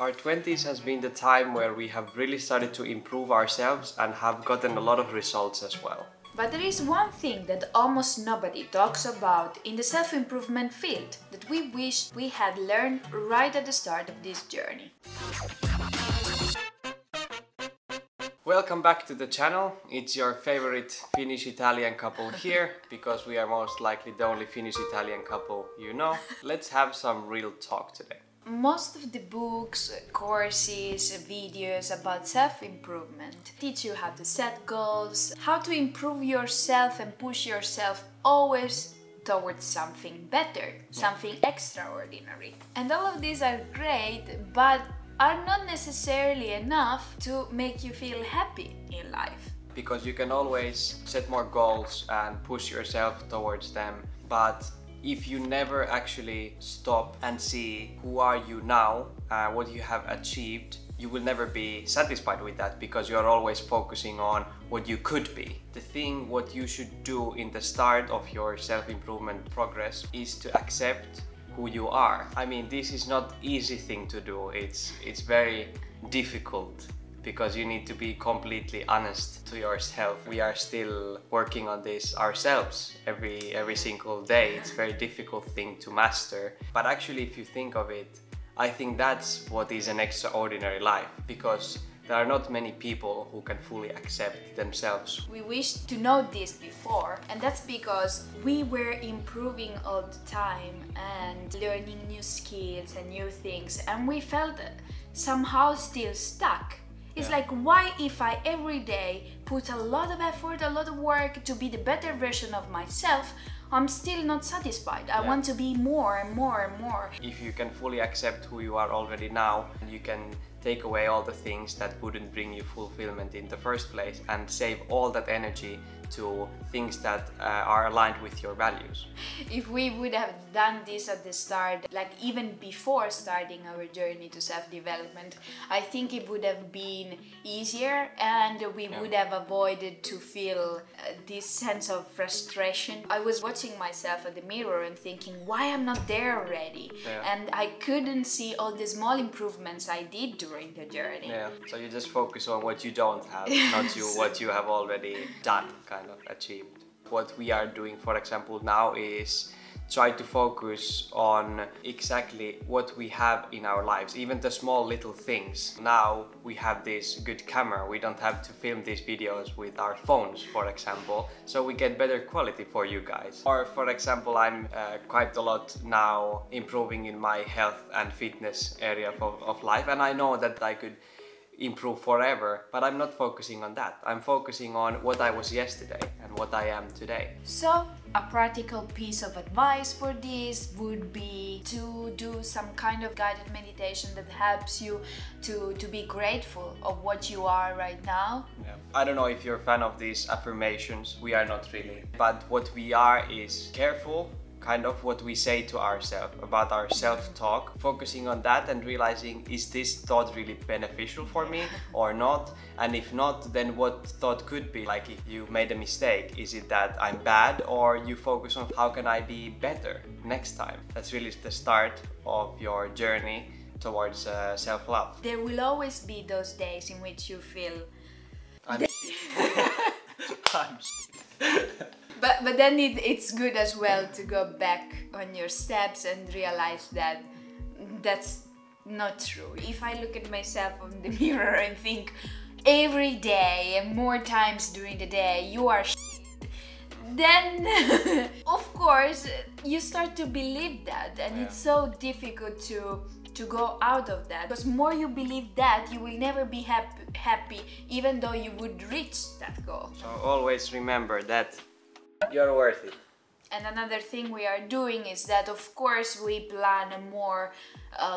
Our 20s has been the time where we have really started to improve ourselves and have gotten a lot of results as well. But there is one thing that almost nobody talks about in the self-improvement field that we wish we had learned right at the start of this journey. Welcome back to the channel. It's your favorite Finnish-Italian couple here, because we are most likely the only Finnish-Italian couple you know. Let's have some real talk today. Most of the books, courses, videos about self-improvement teach you how to set goals, how to improve yourself and push yourself always towards something better, something extraordinary. And all of these are great, but are not necessarily enough to make you feel happy in life. Because you can always set more goals and push yourself towards them, but if you never actually stop and see who are you now, what you have achieved, you will never be satisfied with that, because you are always focusing on what you could be. The thing what you should do in the start of your self-improvement progress is to accept who you are. I mean, this is not easy thing to do. It's very difficult, because you need to be completely honest to yourself. We are still working on this ourselves every single day. It's a very difficult thing to master. But actually, if you think of it, I think that's what is an extraordinary life, because there are not many people who can fully accept themselves. We wish to know this before, and that's because we were improving all the time and learning new skills and new things, and we felt somehow still stuck. It's like, why if I every day put a lot of effort, a lot of work to be the better version of myself, I'm still not satisfied. I want to be more and more and more. If you can fully accept who you are already now, you can take away all the things that wouldn't bring you fulfillment in the first place and save all that energy to things that are aligned with your values. If we would have done this at the start, like even before starting our journey to self-development, I think it would have been easier, and we would have avoided to feel this sense of frustration. I was watching myself at the mirror and thinking, why I'm not there already? And I couldn't see all the small improvements I did during the journey. So you just focus on what you don't have, not what you have already done, kind of achieved. What we are doing, for example, now is try to focus on exactly what we have in our lives, even the small little things. Now we have this good camera, we don't have to film these videos with our phones, for example, so we get better quality for you guys. Or for example, I'm quite a lot now improving in my health and fitness area of life, and I know that I could improve forever, but I'm not focusing on that. I'm focusing on what I was yesterday and what I am today. So a practical piece of advice for this would be to do some kind of guided meditation that helps you to be grateful of what you are right now. I don't know if you're a fan of these affirmations. We are not really, but what we are is careful kind of what we say to ourselves, about our self-talk, focusing on that and realizing, is this thought really beneficial for me or not? And if not, then what thought could be? Like, if you made a mistake, is it that I'm bad, or you focus on how can I be better next time? That's really the start of your journey towards self-love. There will always be those days in which you feel I'm shit. But then it's good as well to go back on your steps and realize that that's not true. If I look at myself on the mirror and think every day and more times during the day, you are shit, then of course you start to believe that, and it's so difficult to go out of that, because more you believe that, you will never be happy even though you would reach that goal. So always remember that you're worth it. And another thing we are doing is that, of course, we plan a more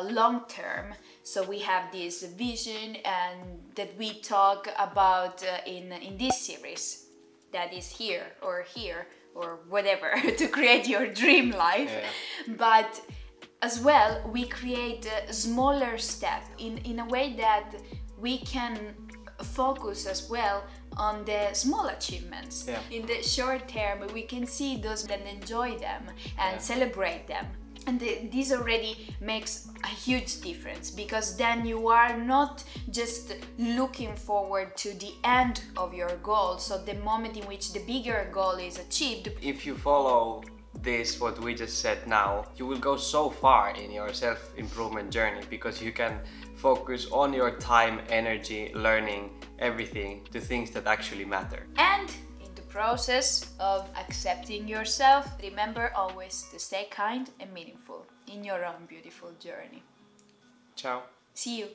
long term. So we have this vision and that we talk about in this series, that is here or whatever, to create your dream life. But as well, we create a smaller step in a way that we can focus as well on the small achievements. In the short term, we can see those and enjoy them and celebrate them. And this already makes a huge difference, because then you are not just looking forward to the end of your goal, so the moment in which the bigger goal is achieved. If you follow this, what we just said now, you will go so far in your self-improvement journey, because you can focus on your time, energy, learning, everything to things that actually matter. And in the process of accepting yourself, remember always to stay kind and meaningful in your own beautiful journey. Ciao. See you.